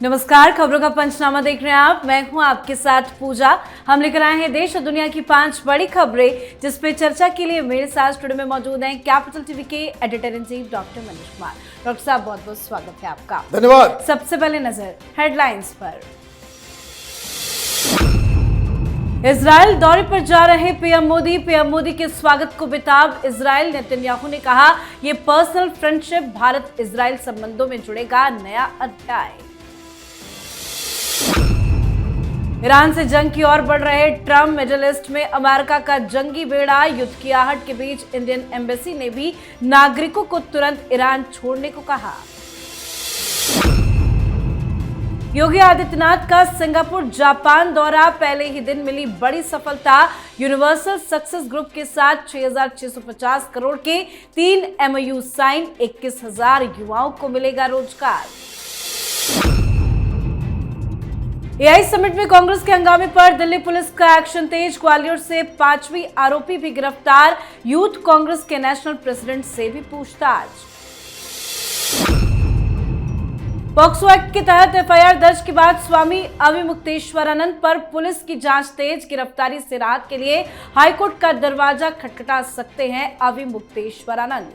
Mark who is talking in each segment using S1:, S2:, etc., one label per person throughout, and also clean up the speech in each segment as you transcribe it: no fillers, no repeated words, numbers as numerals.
S1: नमस्कार, खबरों का पंचनामा देख रहे हैं आप। मैं हूं आपके साथ पूजा। हम लेकर आए हैं देश और दुनिया की 5 बड़ी खबरें जिस पे चर्चा के लिए मेरे साथ स्टूडियो में मौजूद हैं कैपिटल टीवी के editor in chief doctor Manish Kumar. Doctor साहब, बहुत बहुत स्वागत है आपका।
S2: धन्यवाद।
S1: सबसे पहले नजर हेडलाइंस पर। इजराइल दौरे पर जा रहे पीएम मोदी के स्वागत को बेताब इजराइल। नेतन्याहू ने कहा, ये पर्सनल फ्रेंडशिप भारत इजराइल संबंधों में जुड़ेगा नया अध्याय। ईरान से जंग की ओर बढ़ रहे ट्रंप, मिडिल ईस्ट में अमेरिका का जंगी बेड़ा। युद्ध की आहट के बीच इंडियन एम्बेसी ने भी नागरिकों को तुरंत ईरान छोड़ने को कहा। योगी आदित्यनाथ का सिंगापुर जापान दौरा, पहले ही दिन मिली बड़ी सफलता। यूनिवर्सल सक्सेस ग्रुप के साथ 6,650 करोड़ के 3 MOU साइन, 21,000 युवाओं को मिलेगा रोजगार। AI समिट में कांग्रेस के हंगामे पर दिल्ली पुलिस का एक्शन तेज। ग्वालियर से 5वीं आरोपी भी गिरफ्तार। यूथ कांग्रेस के नेशनल प्रेसिडेंट से भी पूछताछ। पॉक्सो एक्ट के तहत FIR दर्ज के बाद स्वामी अविमुक्तेश्वरानंद पर पुलिस की जांच तेज। गिरफ्तारी से राहत के लिए हाईकोर्ट का दरवाजा खटखटा सकते हैं अविमुक्तेश्वरानंद।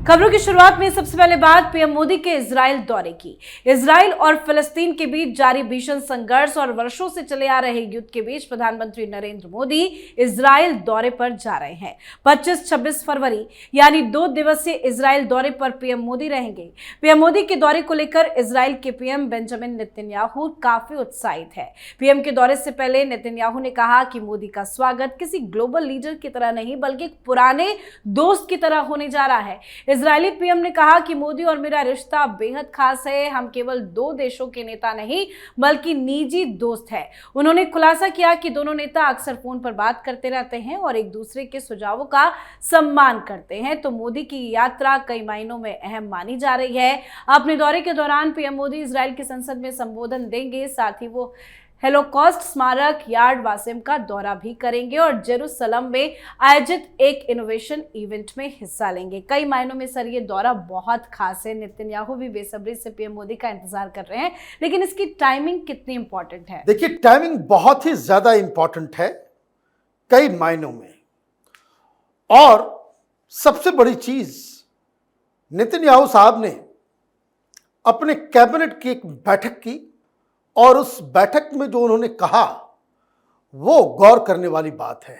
S1: खबरों की शुरुआत में सबसे पहले बात पीएम मोदी के इजराइल दौरे की। इजराइल और फिलिस्तीन के बीच जारी भीषण संघर्ष और वर्षों से चले आ रहे युद्ध के बीच प्रधानमंत्री नरेंद्र मोदी इजराइल दौरे पर जा रहे हैं। 25-26 फरवरी यानी 2 दिवसीय इजराइल दौरे पर पीएम मोदी रहेंगे। पीएम मोदी के दौरे को लेकर इजराइल के पीएम बेंजामिन नेतन्याहू काफी उत्साहित है। पीएम के दौरे से पहले नेतन्याहू ने कहा कि मोदी का स्वागत किसी ग्लोबल लीडर की तरह नहीं बल्कि एक पुराने दोस्त की तरह होने जा रहा है। इजरायली पीएम ने कहा कि मोदी और मेरा रिश्ता बेहद खास है। हम केवल 2 देशों के नेता नहीं बल्कि निजी दोस्त हैं। उन्होंने खुलासा किया कि दोनों नेता अक्सर फोन पर बात करते रहते हैं और एक दूसरे के सुझावों का सम्मान करते हैं। तो मोदी की यात्रा कई मायनों में अहम मानी जा रही है। अपने दौरे के दौरान पीएम मोदी इजराइल की संसद में संबोधन देंगे। साथ ही वो होलोकॉस्ट स्मारक याद वासिम का दौरा भी करेंगे और जेरूसलम में आयोजित एक इनोवेशन इवेंट में हिस्सा लेंगे। कई मायनों में सर ये दौरा बहुत खास है। नेतन्याहू भी बेसब्री से पीएम मोदी का इंतजार कर रहे हैं, लेकिन इसकी टाइमिंग कितनी इंपॉर्टेंट है?
S2: देखिए, टाइमिंग बहुत ही ज्यादा इंपॉर्टेंट है कई मायनों में। और सबसे बड़ी चीज, नेतन्याहू साहब ने अपने कैबिनेट की एक बैठक की और उस बैठक में जो उन्होंने कहा वो गौर करने वाली बात है।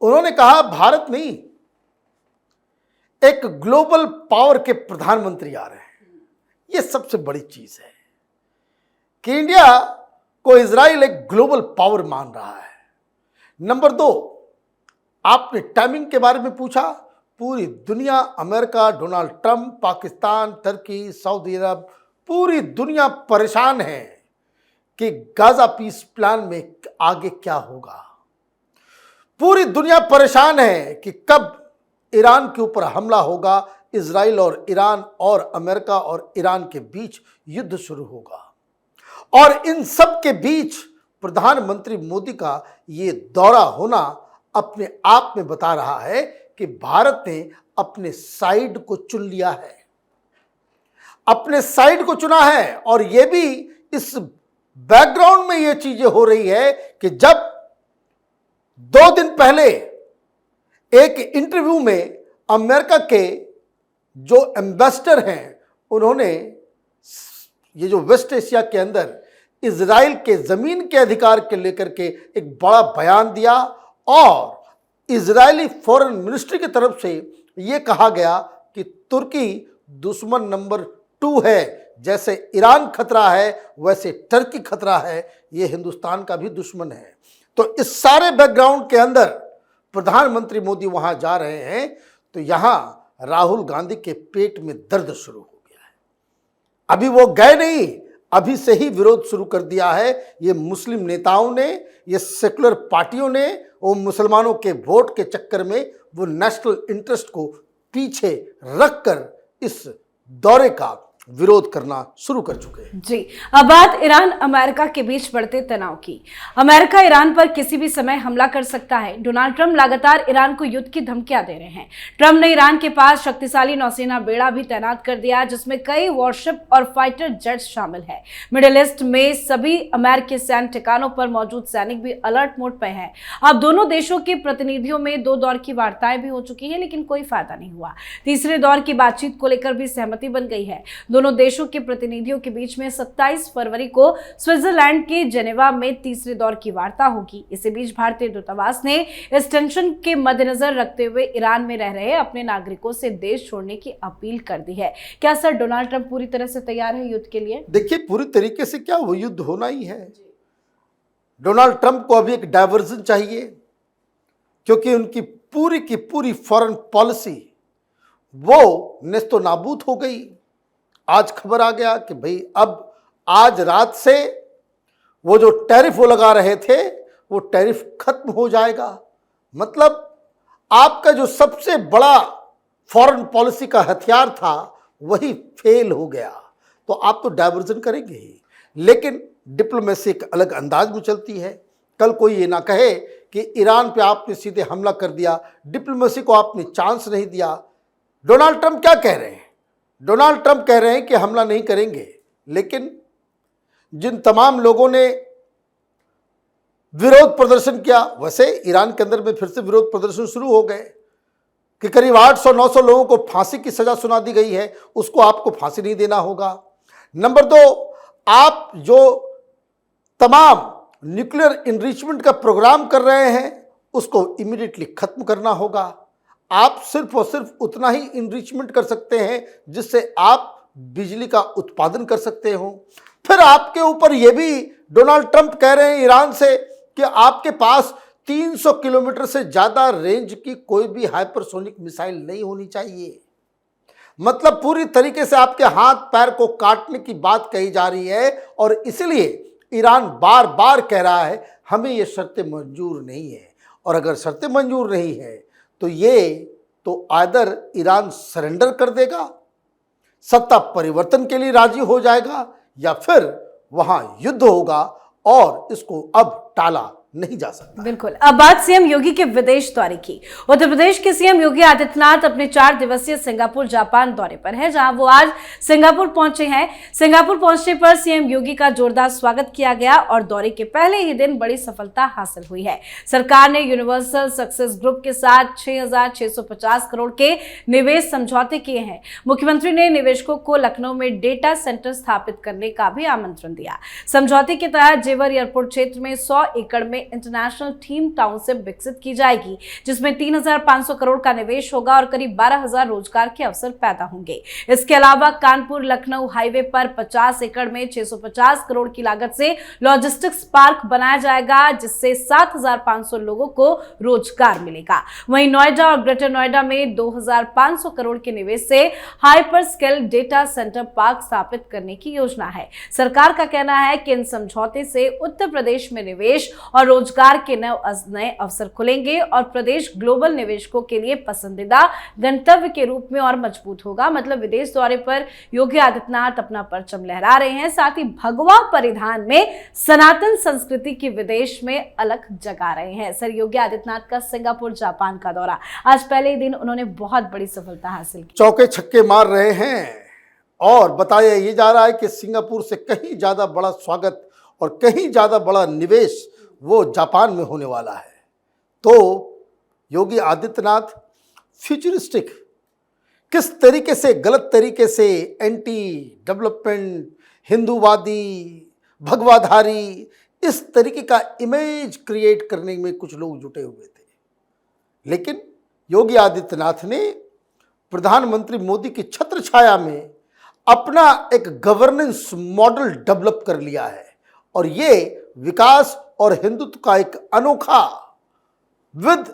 S2: उन्होंने कहा भारत नहीं, एक ग्लोबल पावर के प्रधानमंत्री आ रहे हैं। ये सबसे बड़ी चीज है कि इंडिया को इजराइल एक ग्लोबल पावर मान रहा है। नंबर 2, आपने टाइमिंग के बारे में पूछा। पूरी दुनिया, अमेरिका, डोनाल्ड ट्रंप, पाकिस्तान, तुर्की, सऊदी अरब, पूरी दुनिया परेशान है कि गाजा पीस प्लान में आगे क्या होगा। पूरी दुनिया परेशान है कि कब ईरान के ऊपर हमला होगा, इजराइल और ईरान और अमेरिका और ईरान के बीच युद्ध शुरू होगा। और इन सब के बीच प्रधानमंत्री मोदी का ये दौरा होना अपने आप में बता रहा है कि भारत ने अपने साइड को चुन लिया है, अपने साइड को चुना है। और ये भी इस बैकग्राउंड में ये चीजें हो रही है कि जब 2 दिन पहले एक इंटरव्यू में अमेरिका के जो एम्बेसडर हैं, उन्होंने ये जो वेस्ट एशिया के अंदर इजराइल के जमीन के अधिकार के लेकर के एक बड़ा बयान दिया और इजरायली फॉरेन मिनिस्ट्री की तरफ से ये कहा गया कि तुर्की दुश्मन नंबर 2 है। जैसे ईरान खतरा है वैसे टर्की खतरा है, ये हिंदुस्तान का भी दुश्मन है। तो इस सारे बैकग्राउंड के अंदर प्रधानमंत्री मोदी वहां जा रहे हैं तो यहां राहुल गांधी के पेट में दर्द शुरू हो गया है। अभी वो गए नहीं, अभी से ही विरोध शुरू कर दिया है। ये मुस्लिम नेताओं ने, ये सेकुलर पार्टियों ने, वो मुसलमानों के वोट के चक्कर में वो नेशनल इंटरेस्ट को पीछे रखकर इस दौरे का विरोध करना शुरू कर चुके हैं।
S1: जी, अब बात ईरान अमेरिका के बीच बढ़ते तनाव की। अमेरिका ईरान पर किसी भी समय हमला कर सकता है। डोनाल्ड ट्रंप लगातार ईरान को युद्ध की धमकियां दे रहे हैं। ट्रंप ने ईरान के पास शक्तिशाली नौसेना बेड़ा भी तैनात कर दिया, जिसमें कई वॉरशिप और फाइटर जेट्स शामिल है। मिडिल ईस्ट में सभी अमेरिकी सैन्य ठिकानों पर मौजूद सैनिक भी अलर्ट मोड पर है। अब दोनों देशों के प्रतिनिधियों में 2 दौर की वार्ताएं भी हो चुकी है, लेकिन कोई फायदा नहीं हुआ। तीसरे दौर की बातचीत को लेकर भी सहमति बन गई है। दोनों देशों के प्रतिनिधियों के बीच में 27 फरवरी को स्विट्जरलैंड के जेनेवा में तीसरे दौर की वार्ता होगी। इसी बीच भारतीय दूतावास ने इस टेंशन के मद्देनजर रखते हुए ईरान में रह रहे अपने नागरिकों से देश छोड़ने की अपील कर दी है। क्या सर डोनाल्ड ट्रंप पूरी तरह से तैयार है युद्ध के लिए?
S2: देखिए, पूरी तरीके से क्या, वो युद्ध होना ही है। डोनाल्ड ट्रंप को अभी एक डायवर्जन चाहिए, क्योंकि उनकी पूरी की पूरी फॉरेन पॉलिसी वो नेस्तो नाबूद हो गई। आज खबर आ गया कि भाई अब आज रात से वो जो टैरिफ वो लगा रहे थे वो टैरिफ खत्म हो जाएगा। मतलब आपका जो सबसे बड़ा फॉरेन पॉलिसी का हथियार था वही फेल हो गया। तो आप तो डायवर्जन करेंगे ही, लेकिन डिप्लोमेसी एक अलग अंदाज में चलती है। कल कोई ये ना कहे कि ईरान पे आपने सीधे हमला कर दिया, डिप्लोमेसी को आपने चांस नहीं दिया। डोनाल्ड ट्रंप क्या कह रहे हैं? डोनाल्ड ट्रंप कह रहे हैं कि हमला नहीं करेंगे, लेकिन जिन तमाम लोगों ने विरोध प्रदर्शन किया, वैसे ईरान के अंदर में फिर से विरोध प्रदर्शन शुरू हो गए कि करीब 800-900 लोगों को फांसी की सजा सुना दी गई है, उसको आपको फांसी नहीं देना होगा। नंबर 2, आप जो तमाम न्यूक्लियर इनरिचमेंट का प्रोग्राम कर रहे हैं उसको इमीडिएटली खत्म करना होगा। आप सिर्फ और सिर्फ उतना ही इनरिचमेंट कर सकते हैं जिससे आप बिजली का उत्पादन कर सकते हो। फिर आपके ऊपर ये भी डोनाल्ड ट्रंप कह रहे हैं ईरान से कि आपके पास 300 किलोमीटर से ज़्यादा रेंज की कोई भी हाइपरसोनिक मिसाइल नहीं होनी चाहिए। मतलब पूरी तरीके से आपके हाथ पैर को काटने की बात कही जा रही है, और इसलिए ईरान बार बार कह रहा है हमें ये शर्तें मंजूर नहीं है। और अगर शर्तें मंजूर नहीं है तो ये तो आइदर ईरान सरेंडर कर देगा, सत्ता परिवर्तन के लिए राजी हो जाएगा, या फिर वहां युद्ध होगा, और इसको अब टाला नहीं जा सकता।
S1: बिल्कुल। अब बात सीएम योगी के विदेश दौरे की। उत्तर प्रदेश के सीएम योगी आदित्यनाथ अपने 4 दिवसीय सिंगापुर जापान दौरे पर है, जहां वो आज सिंगापुर पहुंचे हैं। सिंगापुर पहुंचने पर सीएम योगी का जोरदार स्वागत किया गया और दौरे के पहले ही दिन बड़ी सफलता हासिल हुई है। सरकार ने यूनिवर्सल सक्सेस ग्रुप के साथ 6,650 करोड़ के निवेश समझौते किए हैं। मुख्यमंत्री ने निवेशकों को लखनऊ में डेटा सेंटर स्थापित करने का भी आमंत्रण दिया। समझौते के तहत जेवर एयरपोर्ट क्षेत्र में 100 एकड़ में इंटरनेशनल थीम टाउनशिप विकसित की जाएगी, जिसमें 3,500 करोड़ का निवेश होगा और करीब 12,000 रोजगार के अवसर पैदा होंगे। इसके अलावा कानपुर लखनऊ हाईवे पर 50 एकड़ में 650 करोड़ की लागत से लॉजिस्टिक्स पार्क बनाया जाएगा, जिससे 7,500 लोगों को रोजगार मिलेगा। वहीं नोएडा और ग्रेटर नोएडा में 2,500 करोड़ के निवेश से hyper scale data centre park स्थापित करने की योजना है। सरकार का कहना है कि इन समझौते से उत्तर प्रदेश में निवेश और रोजगार के नए अवसर खुलेंगे और प्रदेश ग्लोबल निवेशकों के लिए पसंदीदा गंतव्य के रूप में और मजबूत होगा। मतलब विदेश दौरे पर योगी आदित्यनाथ अपना परचम लहरा रहे हैं, साथ ही भगवा परिधान में सनातन संस्कृति की विदेश में अलग जगा रहे हैं। सर, योगी आदित्यनाथ का सिंगापुर जापान का दौरा, आज पहले ही दिन उन्होंने बहुत बड़ी सफलता हासिल की,
S2: चौके छक्के मार रहे हैं, और बताया ये जा रहा है कि सिंगापुर से कहीं ज्यादा बड़ा स्वागत और कहीं ज्यादा बड़ा निवेश वो जापान में होने वाला है। तो योगी आदित्यनाथ फ्यूचरिस्टिक किस तरीके से, गलत तरीके से एंटी डेवलपमेंट, हिंदूवादी, भगवाधारी, इस तरीके का इमेज क्रिएट करने में कुछ लोग जुटे हुए थे, लेकिन योगी आदित्यनाथ ने प्रधानमंत्री मोदी की छत्र छाया में अपना एक गवर्नेंस मॉडल डेवलप कर लिया है, और ये विकास और हिंदुत्व का एक अनोखा विद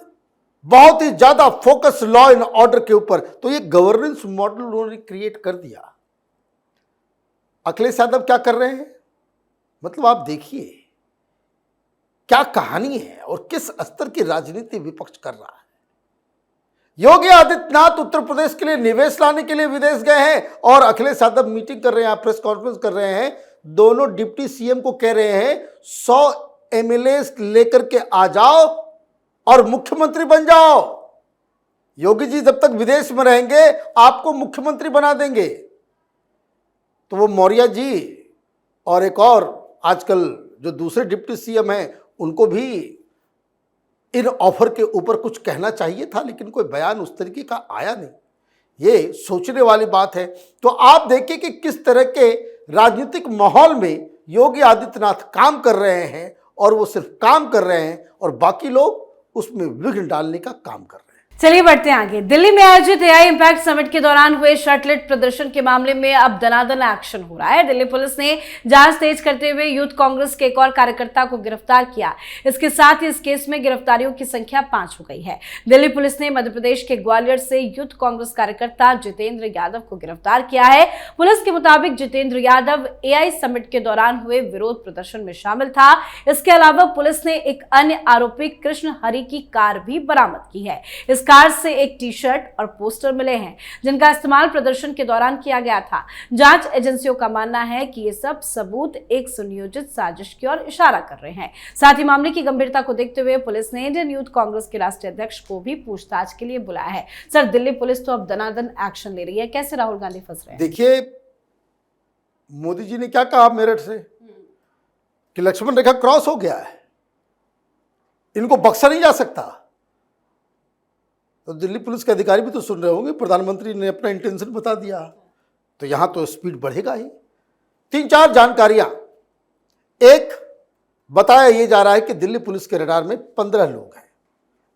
S2: बहुत ही ज्यादा फोकस लॉ एंड ऑर्डर के ऊपर, तो ये गवर्नेंस मॉडल उन्होंने क्रिएट कर दिया। अखिलेश यादव क्या कर रहे हैं? मतलब आप देखिए क्या कहानी है और किस स्तर की राजनीति विपक्ष कर रहा है। योगी आदित्यनाथ उत्तर प्रदेश के लिए निवेश लाने के लिए विदेश गए हैं और अखिलेश यादव मीटिंग कर रहे हैं, प्रेस कॉन्फ्रेंस कर रहे हैं। दोनों डिप्टी सीएम को कह रहे हैं 100 एमएलए लेकर के आ जाओ और मुख्यमंत्री बन जाओ। योगी जी जब तक विदेश में रहेंगे आपको मुख्यमंत्री बना देंगे। तो वो मौर्य जी और एक और आजकल जो दूसरे डिप्टी सीएम हैं उनको भी इन ऑफर के ऊपर कुछ कहना चाहिए था, लेकिन कोई बयान उस तरीके का आया नहीं। ये सोचने वाली बात है। तो आप देखिए कि किस तरह के राजनीतिक माहौल में योगी आदित्यनाथ काम कर रहे हैं और वो सिर्फ काम कर रहे हैं और बाकी लोग उसमें विघ्न डालने का काम कर रहे हैं।
S1: चलिए बढ़ते हैं आगे। दिल्ली में आयोजित एआई इम्पैक्ट समिट के दौरान हुए शर्टलेट प्रदर्शन के मामले में अब दनादन एक्शन हो रहा है। दिल्ली पुलिस ने जांच तेज करते हुए यूथ कांग्रेस के एक और कार्यकर्ता को गिरफ्तार किया। इसके साथ ही इस केस में गिरफ्तारियों की संख्या 5 हो गई है। दिल्ली पुलिस ने मध्य प्रदेश के ग्वालियर से यूथ कांग्रेस कार्यकर्ता जितेंद्र यादव को गिरफ्तार किया है। पुलिस के मुताबिक जितेंद्र यादव एआई समिट के दौरान हुए विरोध प्रदर्शन में शामिल था। इसके अलावा पुलिस ने एक अन्य आरोपी कृष्ण हरि की कार भी बरामद की है। इस कार से एक टी शर्ट और पोस्टर मिले हैं जिनका इस्तेमाल प्रदर्शन के दौरान किया गया था। जांच एजेंसियों का मानना है कि ये सब सबूत एक सुनियोजित साजिश की ओर इशारा कर रहे हैं। साथ ही मामले की गंभीरता को देखते हुए पुलिस ने इंडियन यूथ कांग्रेस के राष्ट्रीय अध्यक्ष को भी पूछताछ के लिए बुलाया है। सर, दिल्ली पुलिस तो अब दनादन एक्शन ले रही है, कैसे राहुल गांधी फंस रहे हैं?
S2: देखिए, मोदी जी ने क्या कहा मेरठ से कि लक्ष्मण रेखा क्रॉस हो गया है, इनको बख्शा नहीं जा सकता। तो दिल्ली पुलिस के अधिकारी भी तो सुन रहे होंगे, प्रधानमंत्री ने अपना इंटेंशन बता दिया, तो यहां तो स्पीड बढ़ेगा ही। 3-4 जानकारियां। एक, बताया यह जा रहा है कि दिल्ली पुलिस के रडार में 15 लोग हैं,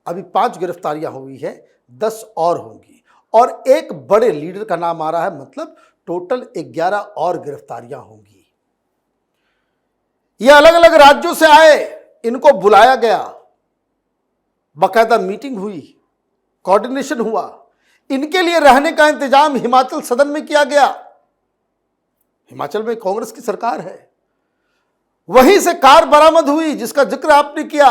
S2: अभी 5 गिरफ्तारियां हुई है, 10 और होंगी और एक बड़े लीडर का नाम आ रहा है, मतलब टोटल 11 और गिरफ्तारियां होंगी। ये अलग अलग राज्यों से आए, इनको बुलाया गया, बाकायदा मीटिंग हुई, कोऑर्डिनेशन हुआ, इनके लिए रहने का इंतजाम हिमाचल सदन में किया गया। हिमाचल में कांग्रेस की सरकार है, वहीं से कार बरामद हुई जिसका जिक्र आपने किया।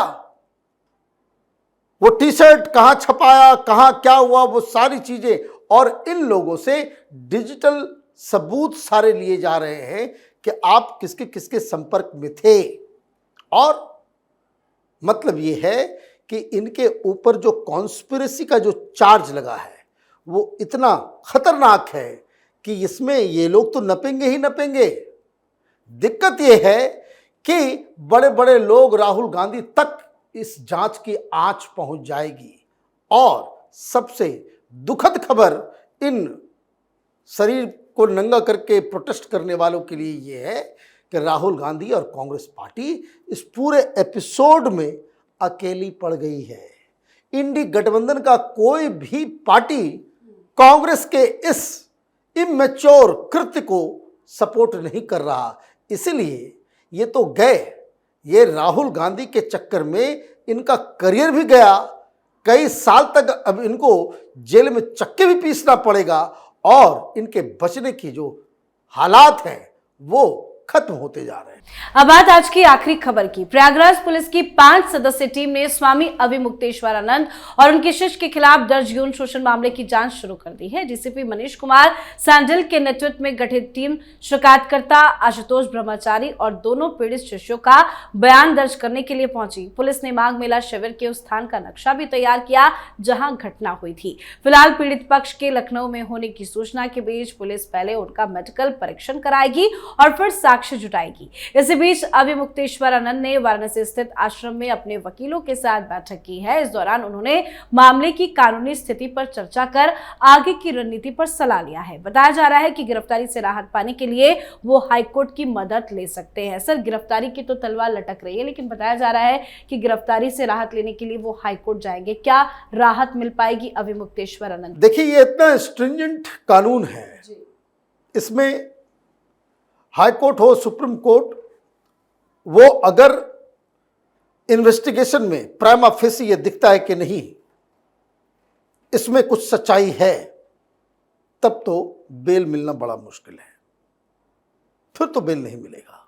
S2: वो टी शर्ट कहां छपाया, कहां क्या हुआ, वो सारी चीजें, और इन लोगों से डिजिटल सबूत सारे लिए जा रहे हैं कि आप किसके किसके संपर्क में थे। और मतलब ये है कि इनके ऊपर जो कॉन्स्पिरेसी का जो चार्ज लगा है वो इतना खतरनाक है कि इसमें ये लोग तो नपेंगे ही नपेंगे। दिक्कत ये है कि बड़े बड़े लोग, राहुल गांधी तक इस जांच की आंच पहुंच जाएगी। और सबसे दुखद खबर इन शरीर को नंगा करके प्रोटेस्ट करने वालों के लिए ये है कि राहुल गांधी और कांग्रेस पार्टी इस पूरे एपिसोड में अकेली पड़ गई है। इंडी गठबंधन का कोई भी पार्टी कांग्रेस के इस इमेच्योर कृत्य को सपोर्ट नहीं कर रहा। इसलिए ये तो गए, ये राहुल गांधी के चक्कर में इनका करियर भी गया, कई साल तक अब इनको जेल में चक्के भी पीसना पड़ेगा और इनके बचने की जो हालात हैं वो खत्म होते जा रहे हैं।
S1: अब बात आज की आखिरी खबर की। प्रयागराज पुलिस की 5 सदस्यीय टीम ने स्वामी अभिमुक्तेश्वरानंद और उनके शिष्य के खिलाफ दर्ज यौन शोषण मामले की जांच शुरू कर दी है। डीसीपी मनीष कुमार सैंडल के नेतृत्व में गठित टीम शिकायतकर्ता आशुतोष ब्रह्मचारी और दोनों पीड़ित शिष्यों का बयान दर्ज करने के लिए पहुंची। पुलिस ने माघ मेला शिविर के उस स्थान का नक्शा भी तैयार किया जहां घटना हुई थी। फिलहाल पीड़ित पक्ष के लखनऊ में होने की सूचना के बीच पुलिस पहले उनका मेडिकल परीक्षण कराएगी और फिर साक्ष्य जुटाएगी। इसी बीच अभिमुक्तेश्वरानंद ने वाराणसी स्थित आश्रम में अपने वकीलों के साथ बैठक की है। इस दौरान उन्होंने मामले की कानूनी स्थिति पर चर्चा कर आगे की रणनीति पर सलाह लिया है। बताया जा रहा है कि गिरफ्तारी से राहत पाने के लिए वो हाईकोर्ट की मदद ले सकते हैं। सर, गिरफ्तारी की तो तलवार लटक रही है, लेकिन बताया जा रहा है कि गिरफ्तारी से राहत लेने के लिए वो हाईकोर्ट जाएंगे। क्या राहत मिल पाएगी अभिमुक्तेश्वरानंद?
S2: देखिए, ये इतना स्ट्रिंजेंट कानून है, इसमें हाई कोर्ट हो, सुप्रीम कोर्ट, वो अगर इन्वेस्टिगेशन में प्राइमा फेसी ये दिखता है कि नहीं इसमें कुछ सच्चाई है, तब तो बेल मिलना बड़ा मुश्किल है। फिर तो बेल नहीं मिलेगा।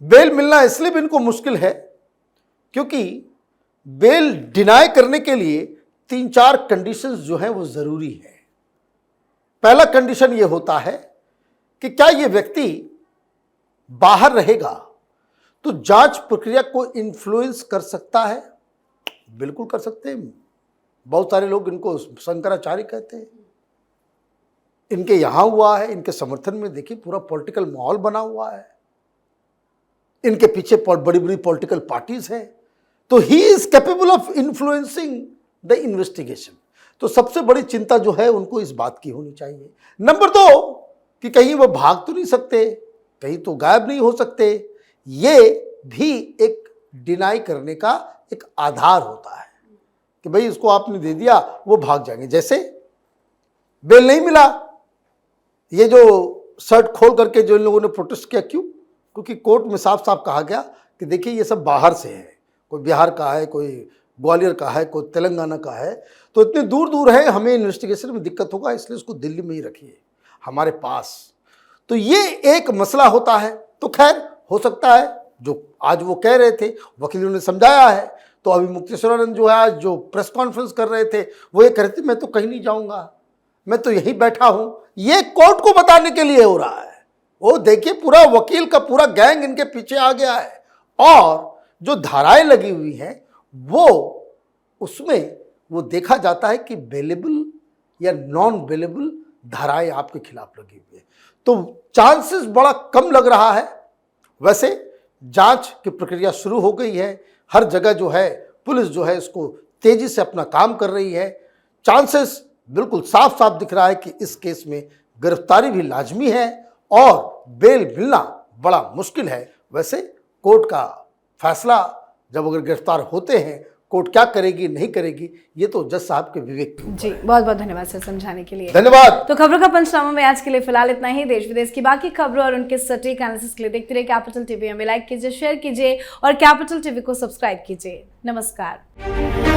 S2: बेल मिलना इसलिए भी इनको मुश्किल है क्योंकि बेल डिनाई करने के लिए 3-4 कंडीशंस जो हैं वो जरूरी है। पहला कंडीशन ये होता है कि क्या ये व्यक्ति बाहर रहेगा तो जांच प्रक्रिया को इन्फ्लुएंस कर सकता है? बिल्कुल कर सकते हैं। बहुत सारे लोग इनको शंकराचार्य कहते हैं। इनके यहां हुआ है, इनके समर्थन में देखिए पूरा पॉलिटिकल माहौल बना हुआ है, इनके पीछे बड़ी बड़ी पॉलिटिकल पार्टीज हैं, तो he is capable of influencing the investigation. तो सबसे बड़ी चिंता जो है उनको इस बात की होनी चाहिए। नंबर 2 कि कहीं वो भाग तो नहीं सकते, कहीं तो गायब नहीं हो सकते। ये भी एक डिनाई करने का एक आधार होता है कि भाई इसको आपने दे दिया, वो भाग जाएंगे। जैसे बेल नहीं मिला, ये जो शर्ट खोल करके जो इन लोगों ने प्रोटेस्ट किया, क्यों? क्योंकि कोर्ट में साफ साफ कहा गया कि देखिए ये सब बाहर से है, कोई बिहार का है, कोई ग्वालियर का है, कोई तेलंगाना का है, तो इतने दूर दूर है, हमें इन्वेस्टिगेशन में दिक्कत होगा, इसलिए उसको दिल्ली में ही रखिए हमारे पास। तो ये एक मसला होता है। तो खैर हो सकता है जो आज वो कह रहे थे, वकीलों ने समझाया है, तो अभी मुक्तेश्वरानंद जो है आज जो प्रेस कॉन्फ्रेंस कर रहे थे वो ये कह रहे थे मैं तो कहीं नहीं जाऊंगा, मैं तो यहीं बैठा हूं। ये कोर्ट को बताने के लिए हो रहा है। वो देखिए पूरा वकील का पूरा गैंग इनके पीछे आ गया है, और जो धाराएं लगी हुई हैं वो उसमें वो देखा जाता है कि बेलेबल या नॉन बेलेबल धाराएं आपके खिलाफ लगी हुई है, तो चांसेस बड़ा कम लग रहा है। वैसे जांच की प्रक्रिया शुरू हो गई है, हर जगह जो है पुलिस जो है इसको तेजी से अपना काम कर रही है। चांसेस बिल्कुल साफ साफ दिख रहा है कि इस केस में गिरफ्तारी भी लाजमी है और बेल मिलना बड़ा मुश्किल है। वैसे कोर्ट का फैसला जब अगर गिरफ्तार होते हैं, कोर्ट क्या करेगी नहीं करेगी, ये तो जज साहब के विवेक के ऊपर
S1: जी।
S2: है।
S1: बहुत बहुत धन्यवाद सर समझाने के लिए।
S2: धन्यवाद।
S1: तो खबरों का पंचनामा में आज के लिए फिलहाल इतना ही। देश विदेश की बाकी खबरों और उनके सटीक एनालिसिस के लिए देखते रहिए कैपिटल टीवी। हमें लाइक कीजिए, शेयर कीजिए और कैपिटल टीवी को सब्सक्राइब कीजिए। नमस्कार।